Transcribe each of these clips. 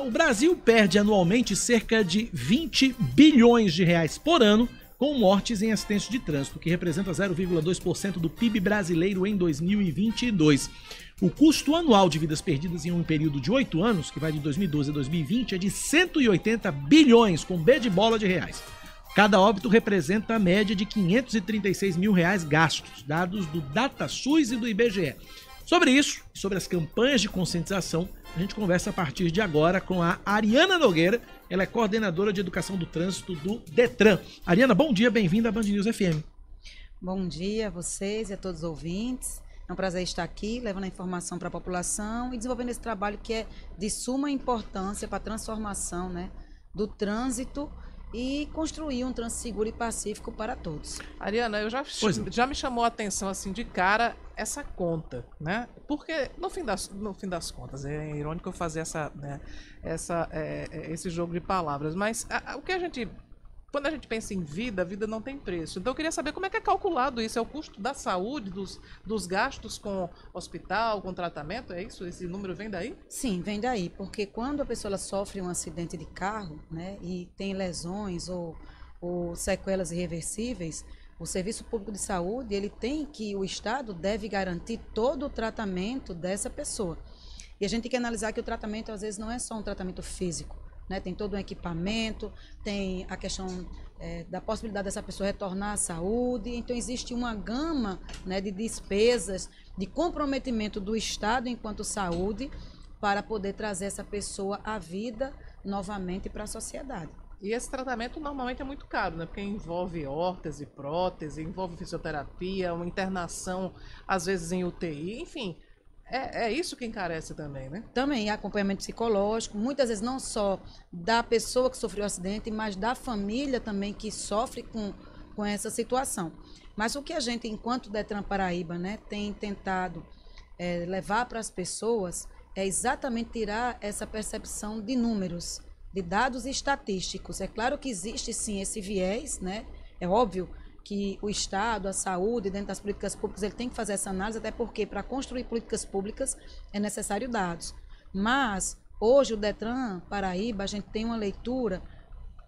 O Brasil perde anualmente cerca de 20 bilhões de reais por ano com mortes em acidentes de trânsito, que representa 0,2% do PIB brasileiro em 2022. O custo anual de vidas perdidas em um período de 8 anos, que vai de 2012 a 2020, é de 180 bilhões, com B de bola, de reais. Cada óbito representa a média de 536 mil reais gastos, dados do DataSUS e do IBGE. Sobre isso e sobre as campanhas de conscientização, a gente conversa a partir de agora com a Ariana Nogueira. Ela é coordenadora de educação do trânsito do Detran. Ariana, bom dia, bem-vinda à Band News FM. Bom dia a vocês e a todos os ouvintes. É um prazer estar aqui, levando a informação para a população e desenvolvendo esse trabalho que é de suma importância para a transformação, né, do trânsito e construir um trânsito seguro e pacífico para todos. Ariana, já me chamou a atenção assim de cara essa conta, né? Porque no fim das contas é irônico eu fazer esse jogo de palavras, mas quando a gente pensa em vida, a vida não tem preço. Então eu queria saber como é que é calculado isso. É o custo da saúde, dos gastos com hospital, com tratamento? É isso? Esse número vem daí? Sim, vem daí. Porque quando a pessoa sofre um acidente de carro, né, e tem lesões ou sequelas irreversíveis, o Serviço Público de Saúde, o Estado deve garantir todo o tratamento dessa pessoa. E a gente tem que analisar que o tratamento, às vezes, não é só um tratamento físico. Né, tem todo um equipamento, tem a questão da possibilidade dessa pessoa retornar à saúde. Então existe uma gama, né, de despesas, de comprometimento do Estado enquanto saúde para poder trazer essa pessoa à vida novamente para a sociedade. E esse tratamento normalmente é muito caro, né? Porque envolve órtese, prótese, envolve fisioterapia, uma internação, às vezes em UTI, enfim. É isso que encarece também, né? Também acompanhamento psicológico, muitas vezes não só da pessoa que sofreu o acidente, mas da família também que sofre com essa situação. Mas o que a gente, enquanto Detran Paraíba, né, tem tentado levar para as pessoas é exatamente tirar essa percepção de números, de dados estatísticos. É claro que existe sim esse viés, né? É óbvio que o Estado, a saúde, dentro das políticas públicas, ele tem que fazer essa análise, até porque para construir políticas públicas é necessário dados. Mas, hoje, o Detran Paraíba, a gente tem uma leitura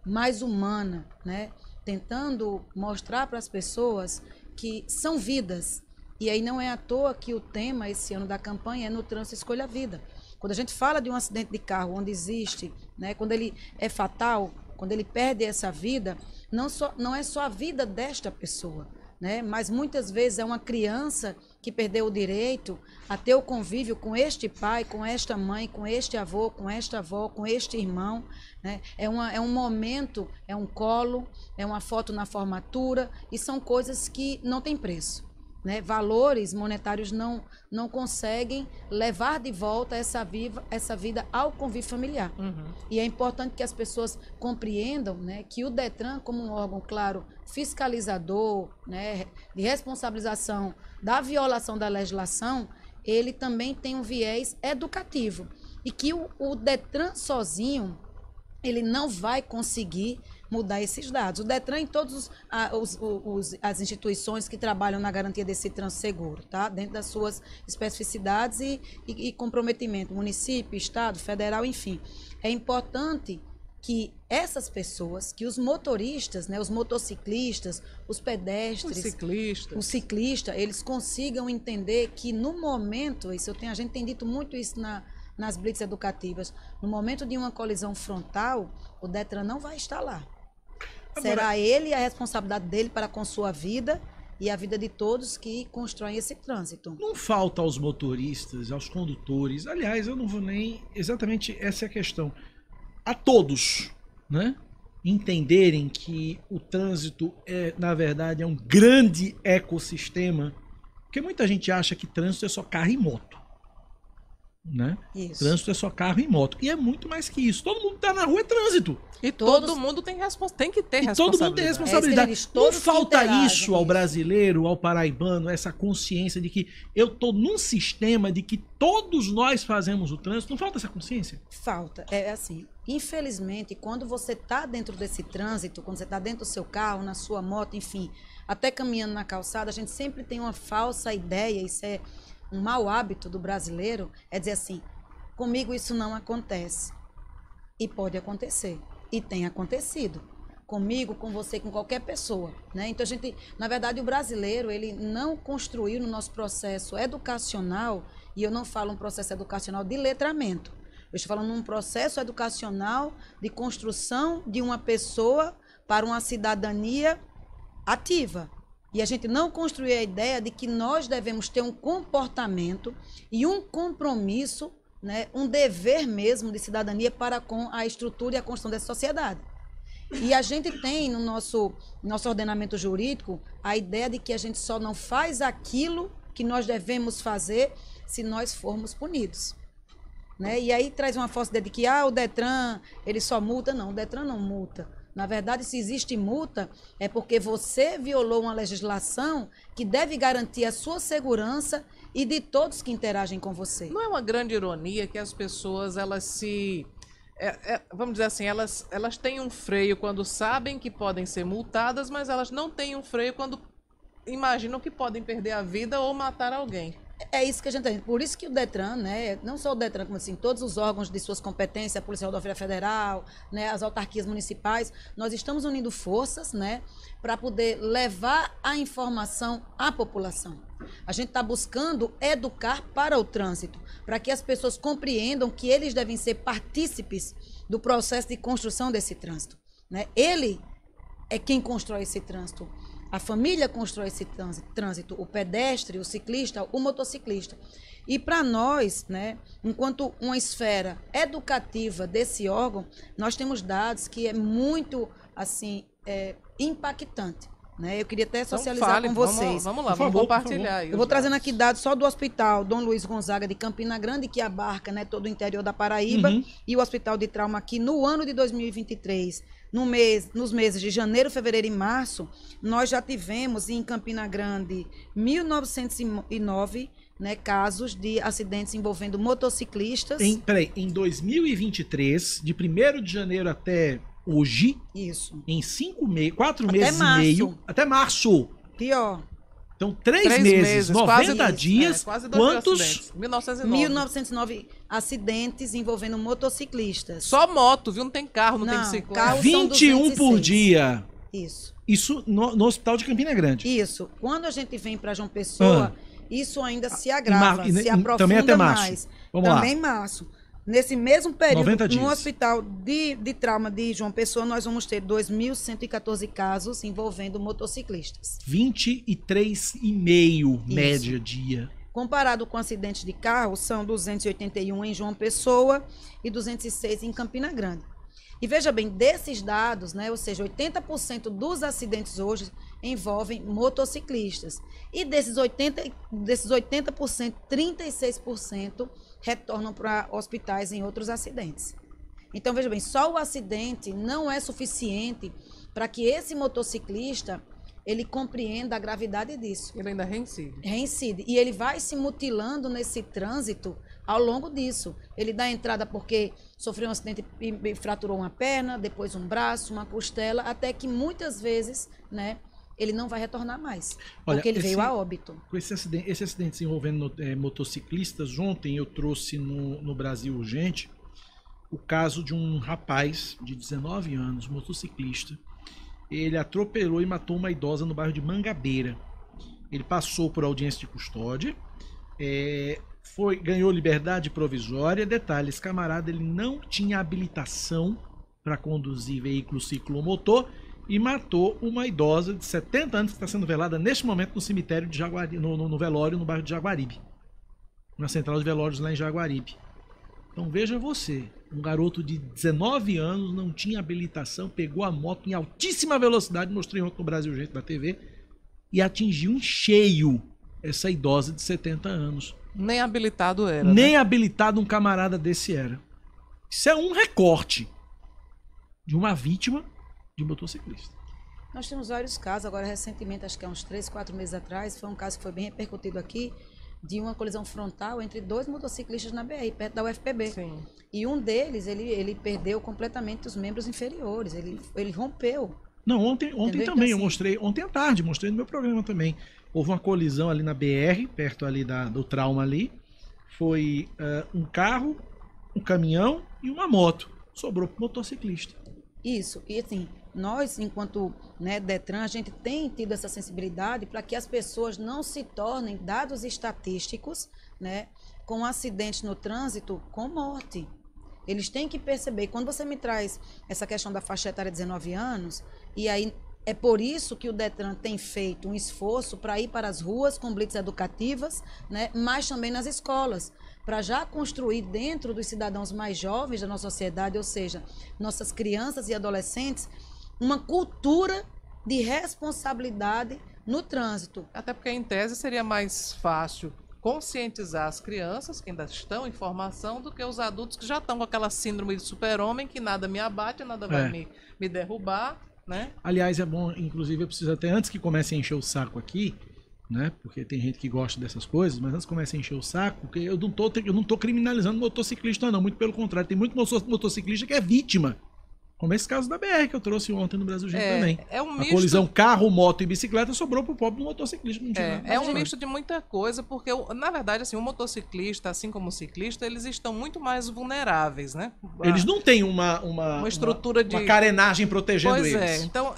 mais humana, né? Tentando mostrar para as pessoas que são vidas. E aí não é à toa que o tema esse ano da campanha é No Trânsito Escolha a Vida. Quando a gente fala de um acidente de carro onde existe, né, quando ele é fatal, quando ele perde essa vida, não é só a vida desta pessoa, né? Mas muitas vezes é uma criança que perdeu o direito a ter o convívio com este pai, com esta mãe, com este avô, com esta avó, com este irmão, né? É um momento, é um colo, é uma foto na formatura, e são coisas que não têm preço. Né, valores monetários não conseguem levar de volta essa vida ao convívio familiar. Uhum. E é importante que as pessoas compreendam, né, que o Detran, como um órgão, claro, fiscalizador, né, de responsabilização da violação da legislação, ele também tem um viés educativo. E que o Detran sozinho, ele não vai conseguir mudar esses dados. O Detran em todas as instituições que trabalham na garantia desse trânsito seguro, tá? Dentro das suas especificidades e comprometimento, município, estado, federal, enfim. É importante que essas pessoas, que os motoristas, né, os motociclistas, os pedestres, os ciclistas, eles consigam entender que no momento, a gente tem dito muito isso nas blitz educativas, no momento de uma colisão frontal, o Detran não vai estar lá. Será ele a responsabilidade dele para com sua vida e a vida de todos que constroem esse trânsito. Não falta aos motoristas, aos condutores, aliás, eu não vou nem... Exatamente essa é a questão. A todos, né, entenderem que o trânsito na verdade, é um grande ecossistema, porque muita gente acha que trânsito é só carro e moto. Né? Trânsito é só carro e moto. E é muito mais que isso. Todo mundo tá na rua, é trânsito. E todo mundo tem que ter responsabilidade. Todo mundo tem responsabilidade. Não falta isso ao brasileiro, ao paraibano, essa consciência de que eu tô num sistema de que todos nós fazemos o trânsito. Não falta essa consciência? Falta. É assim, infelizmente, quando você tá dentro desse trânsito, quando você tá dentro do seu carro, na sua moto, enfim, até caminhando na calçada, a gente sempre tem uma falsa ideia, isso é um mau hábito do brasileiro, é dizer assim, comigo isso não acontece. E pode acontecer. E tem acontecido. Comigo, com você, com qualquer pessoa, né? Então, na verdade, o brasileiro, ele não construiu no nosso processo educacional, e eu não falo um processo educacional de letramento. Eu estou falando num processo educacional de construção de uma pessoa para uma cidadania ativa. E a gente não construiu a ideia de que nós devemos ter um comportamento e um compromisso, né, um dever mesmo de cidadania para com a estrutura e a construção dessa sociedade. E a gente tem no nosso ordenamento jurídico a ideia de que a gente só não faz aquilo que nós devemos fazer se nós formos punidos. Né? E aí traz uma falsa ideia de que o Detran, ele só multa. Não, o Detran não multa. Na verdade, se existe multa, é porque você violou uma legislação que deve garantir a sua segurança e de todos que interagem com você. Não é uma grande ironia que as pessoas, elas se... vamos dizer assim, elas têm um freio quando sabem que podem ser multadas, mas elas não têm um freio quando imaginam que podem perder a vida ou matar alguém. É isso que a gente tem. Por isso que o Detran, né, não só o Detran, como assim, todos os órgãos de suas competências, a Polícia Rodoviária Federal, né, as autarquias municipais, nós estamos unindo forças, né, para poder levar a informação à população. A gente está buscando educar para o trânsito, para que as pessoas compreendam que eles devem ser partícipes do processo de construção desse trânsito. Né? Ele é quem constrói esse trânsito. A família constrói esse trânsito, o pedestre, o ciclista, o motociclista. E para nós, né, enquanto uma esfera educativa desse órgão, nós temos dados que é muito assim, impactante. Né? Eu queria até socializar com vocês. Vamos lá, vamos compartilhar. Eu vou trazendo aqui dados só do Hospital Dom Luiz Gonzaga de Campina Grande, que abarca, né, todo o interior da Paraíba, e o Hospital de Trauma aqui no ano de 2023. Nos meses de janeiro, fevereiro e março, nós já tivemos em Campina Grande 1.909, né, casos de acidentes envolvendo motociclistas. Em 2023, de 1º de janeiro até hoje, isso, em 4 meses e meio, até março. Pior. Então, 3 meses, 90 quase dias, quase quantos? 1909 acidentes envolvendo motociclistas. Só moto, viu? Não tem carro, não tem bicicleta. 21 por dia. Isso. Isso no Hospital de Campina Grande. Isso. Quando a gente vem para João Pessoa, isso ainda se agrava, se aprofunda também até março. mais. Vamos também lá. março. Nesse mesmo período, 90 dias. no Hospital de Trauma de João Pessoa, nós vamos ter 2.114 casos envolvendo motociclistas. 23,5 média dia. Comparado com acidentes de carro, são 281 em João Pessoa e 206 em Campina Grande. E veja bem, desses dados, né, ou seja, 80% dos acidentes hoje envolvem motociclistas. E desses 80%, 36% retornam para hospitais em outros acidentes. Então, veja bem, só o acidente não é suficiente para que esse motociclista ele compreenda a gravidade disso. Ele ainda reincide. Reincide. E ele vai se mutilando nesse trânsito ao longo disso. Ele dá entrada porque sofreu um acidente e fraturou uma perna, depois um braço, uma costela, até que muitas vezes, né, ele não vai retornar mais. Olha, porque ele veio a óbito. Com esse acidente envolvendo motociclistas, ontem eu trouxe no Brasil Urgente o caso de um rapaz de 19 anos, motociclista. Ele atropelou e matou uma idosa no bairro de Mangabeira. Ele passou por audiência de custódia, ganhou liberdade provisória. Detalhe, esse camarada ele não tinha habilitação para conduzir veículo ciclomotor e matou uma idosa de 70 anos que está sendo velada neste momento no cemitério de Jaguaribe, no velório no bairro de Jaguaribe, na central de velórios lá em Jaguaribe. Então veja você, um garoto de 19 anos não tinha habilitação, pegou a moto em altíssima velocidade, mostrei ontem no Brasil Urgente da TV, e atingiu em cheio essa idosa de 70 anos. Nem habilitado era. Nem habilitado um camarada desse era. Isso é um recorte de uma vítima de motociclista. Nós temos vários casos, agora recentemente, acho que há uns 3, 4 meses atrás, foi um caso que foi bem repercutido aqui, de uma colisão frontal entre 2 motociclistas na BR, perto da UFPB. Sim. E um deles, ele perdeu completamente os membros inferiores, ele rompeu. Não, ontem Entendeu? também, Então, eu mostrei, ontem à tarde, mostrei no meu programa também. Houve uma colisão ali na BR, perto ali do Trauma ali. Foi um carro, um caminhão e uma moto. sobrou pro motociclista. Isso, e assim, nós, enquanto, né, Detran, a gente tem tido essa sensibilidade para que as pessoas não se tornem dados estatísticos, né, com acidentes no trânsito com morte. Eles têm que perceber, quando você me traz essa questão da faixa etária de 19 anos, e aí é por isso que o Detran tem feito um esforço para ir para as ruas com blitz educativas, né, mas também nas escolas, para já construir dentro dos cidadãos mais jovens da nossa sociedade, ou seja, nossas crianças e adolescentes, uma cultura de responsabilidade no trânsito. Até porque, em tese, seria mais fácil conscientizar as crianças, que ainda estão em formação, do que os adultos que já estão com aquela síndrome de super-homem, que nada me abate, nada vai me derrubar, né? Aliás, é bom, inclusive, eu preciso até, antes que comece a encher o saco aqui, né? Porque tem gente que gosta dessas coisas, mas antes que comece a encher o saco, porque eu não tô criminalizando motociclista, não, muito pelo contrário, tem muito motociclista que é vítima. Como esse caso da BR que eu trouxe ontem no Brasil Gente também. É um a misto... colisão carro, moto e bicicleta sobrou pro pobre do motociclista. Não tinha nada. É um misto de muita coisa, porque, na verdade, assim, o motociclista, assim como o ciclista, eles estão muito mais vulneráveis, né? Eles não têm uma estrutura de... uma carenagem protegendo eles. Pois é. Então,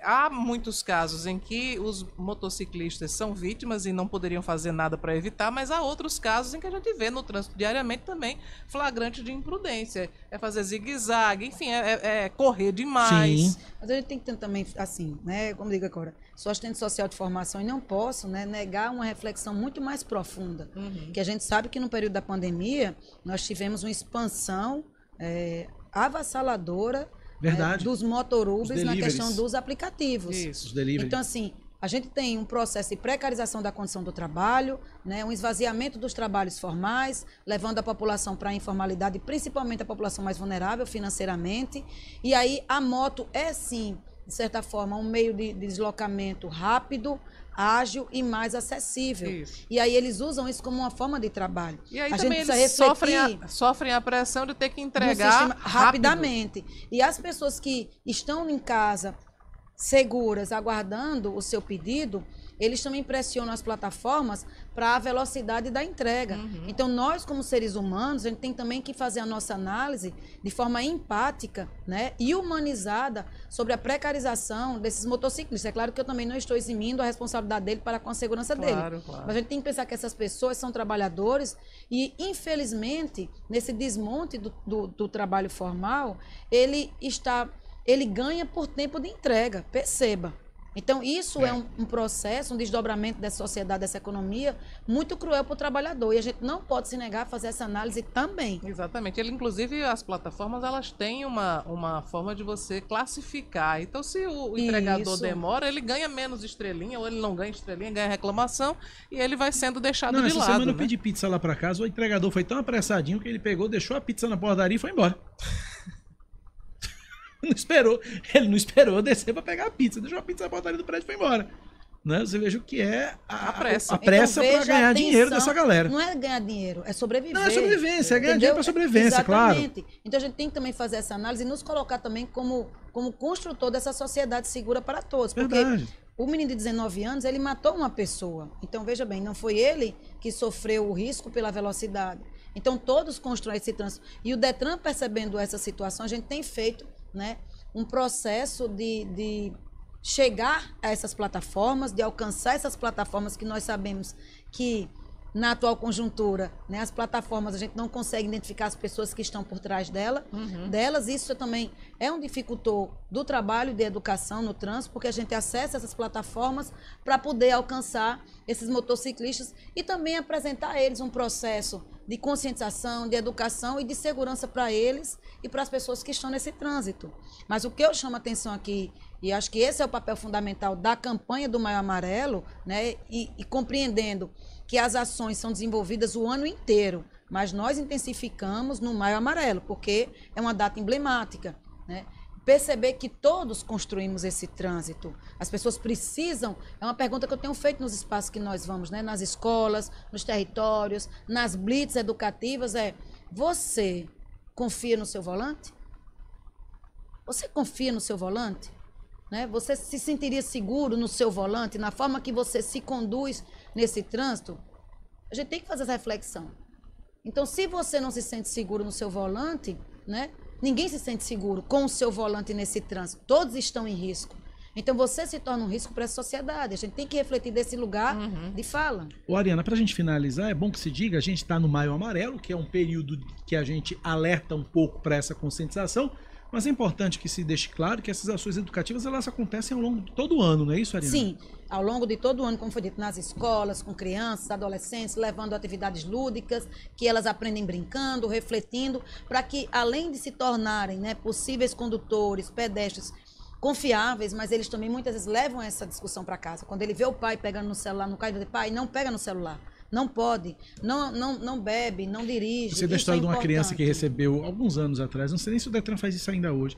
há muitos casos em que os motociclistas são vítimas e não poderiam fazer nada para evitar, mas há outros casos em que a gente vê no trânsito diariamente também flagrante de imprudência. É fazer zigue-zague, enfim, correr demais. Sim. Mas a gente tem que ter também, assim, né, como digo agora, sou assistente social de formação e não posso, né, negar uma reflexão muito mais profunda. Que a gente sabe que no período da pandemia nós tivemos uma expansão avassaladora dos motorubes na questão dos aplicativos. Isso. Os delivery. Então, assim, a gente tem um processo de precarização da condição do trabalho, né, um esvaziamento dos trabalhos formais, levando a população para a informalidade, principalmente a população mais vulnerável financeiramente. E aí a moto é, sim, de certa forma, um meio de deslocamento rápido, ágil e mais acessível. Isso. E aí eles usam isso como uma forma de trabalho. E aí a também gente eles precisa sofrem a pressão de ter que no entregar sistema rapidamente. E as pessoas que estão em casa seguras, aguardando o seu pedido, eles também pressionam as plataformas para a velocidade da entrega. Então, nós, como seres humanos, a gente tem também que fazer a nossa análise de forma empática, né, e humanizada sobre a precarização desses motociclistas. É claro que eu também não estou eximindo a responsabilidade dele para com a segurança dele. Claro. Mas a gente tem que pensar que essas pessoas são trabalhadores e, infelizmente, nesse desmonte do trabalho formal, ele ganha por tempo de entrega, perceba. Então, isso é um processo, um desdobramento dessa sociedade, dessa economia, muito cruel para o trabalhador. E a gente não pode se negar a fazer essa análise também. Exatamente. Inclusive, as plataformas, elas têm uma forma de você classificar. Então, se o entregador demora, ele ganha menos estrelinha, ou ele não ganha estrelinha, ganha reclamação, e ele vai sendo deixado de lado. Essa semana eu né? pedi pizza lá pra casa, o entregador foi tão apressadinho que ele pegou, deixou a pizza na portaria e foi embora. Ele não esperou descer pra pegar a pizza, deixou a pizza na portaria do prédio e foi embora. Né? Você veja o que é a pressa Então, pra ganhar dinheiro dessa galera. Não é ganhar dinheiro, é sobreviver. Não, é sobrevivência, é ganhar entendeu? dinheiro pra sobrevivência, Exatamente. claro. Então a gente tem que também fazer essa análise e nos colocar também como construtor dessa sociedade segura para todos. Verdade. Porque o menino de 19 anos, ele matou uma pessoa. Então, veja bem, não foi ele que sofreu o risco pela velocidade. Então, todos constroem esse trânsito. E o Detran, percebendo essa situação, a gente tem feito, né, um processo de chegar a essas plataformas, de alcançar essas plataformas que nós sabemos que, na atual conjuntura, né, as plataformas, a gente não consegue identificar as pessoas que estão por trás delas. Isso também é um dificultor do trabalho de educação no trânsito, porque a gente acessa essas plataformas para poder alcançar esses motociclistas e também apresentar a eles um processo de conscientização, de educação e de segurança para eles e para as pessoas que estão nesse trânsito. Mas o que eu chamo a atenção aqui, e acho que esse é o papel fundamental da campanha do Maio Amarelo, né, e compreendendo que as ações são desenvolvidas o ano inteiro, mas nós intensificamos no Maio Amarelo, porque é uma data emblemática, né? Perceber que todos construímos esse trânsito. As pessoas precisam, é uma pergunta que eu tenho feito nos espaços que nós vamos, né? Nas escolas, nos territórios, nas blitz educativas, você confia no seu volante? Você confia no seu volante? Né? Você se sentiria seguro no seu volante, na forma que você se conduz nesse trânsito? A gente tem que fazer essa reflexão. Então, se você não se sente seguro no seu volante, né, Ninguém se sente seguro com o seu volante nesse trânsito. Todos estão em risco. Então você se torna um risco para a sociedade. A gente tem que refletir desse lugar de fala. Ô, Ariana, para a gente finalizar, é bom que se diga, a gente está no Maio Amarelo, que é um período que a gente alerta um pouco para essa conscientização, mas é importante que se deixe claro que essas ações educativas elas acontecem ao longo de todo o ano, não é isso, Ariana? Sim, ao longo de todo o ano, como foi dito, nas escolas, com crianças, adolescentes, levando atividades lúdicas, que elas aprendem brincando, refletindo, para que, além de se tornarem, né, possíveis condutores, pedestres, confiáveis, mas eles também muitas vezes levam essa discussão para casa. Quando ele vê o pai pegando no celular, no carro, ele diz, pai, não pega no celular, não pode, não bebe, não dirige. Você da história de uma criança que recebeu alguns anos atrás, não sei nem se o Detran faz isso ainda hoje,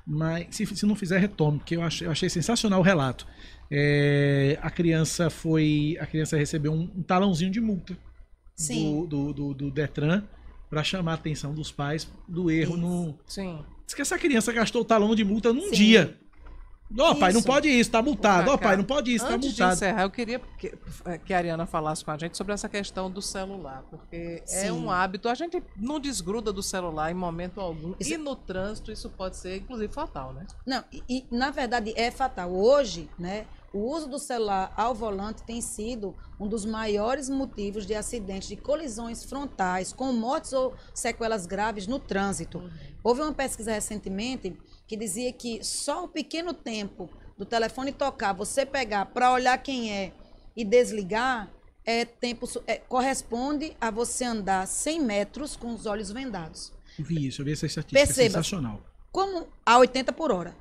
mas se não fizer, retome, porque eu achei sensacional o relato. A criança recebeu um talãozinho de multa do Detran para chamar a atenção dos pais do erro no... Sim. Diz que essa criança gastou o talão de multa num dia. Ó, pai, não pode isso, tá multado. Ó, pai, não pode isso, tá multado. Antes de encerrar, eu queria que a Ariana falasse com a gente sobre essa questão do celular, porque é um hábito, a gente não desgruda do celular em momento algum, e no trânsito isso pode ser, inclusive, fatal, né? Não, e na verdade é fatal. Hoje, né, o uso do celular ao volante tem sido um dos maiores motivos de acidentes, de colisões frontais, com mortes ou sequelas graves no trânsito. Houve uma pesquisa recentemente que dizia que só o pequeno tempo do telefone tocar, você pegar para olhar quem é e desligar, corresponde a você andar 100 metros com os olhos vendados. Eu vi essa estatística. Perceba, sensacional. Como a 80 por hora.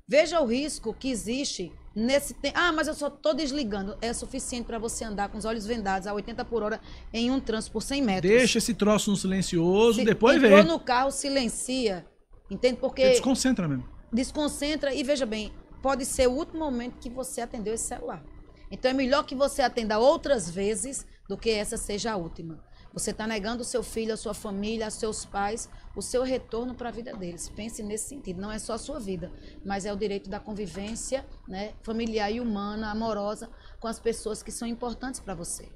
Veja o risco que existe nesse tempo. Ah, mas eu só estou desligando. É suficiente para você andar com os olhos vendados a 80 por hora em um trânsito por 100 metros. Deixa esse troço no silencioso, depois vê. Entrou no carro, silencia. Entende? Porque... Você desconcentra mesmo. Desconcentra e veja bem, pode ser o último momento que você atendeu esse celular. Então é melhor que você atenda outras vezes do que essa seja a última. Você está negando o seu filho, a sua família, a seus pais, o seu retorno para a vida deles. Pense nesse sentido. Não é só a sua vida, mas é o direito da convivência, né, familiar e humana, amorosa, com as pessoas que são importantes para você.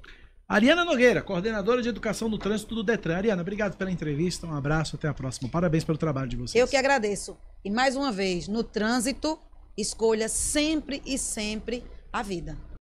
Ariana Nogueira, coordenadora de educação do trânsito do Detran. Ariana, obrigado pela entrevista, um abraço, até a próxima. Parabéns pelo trabalho de vocês. Eu que agradeço. E mais uma vez, no trânsito, escolha sempre e sempre a vida.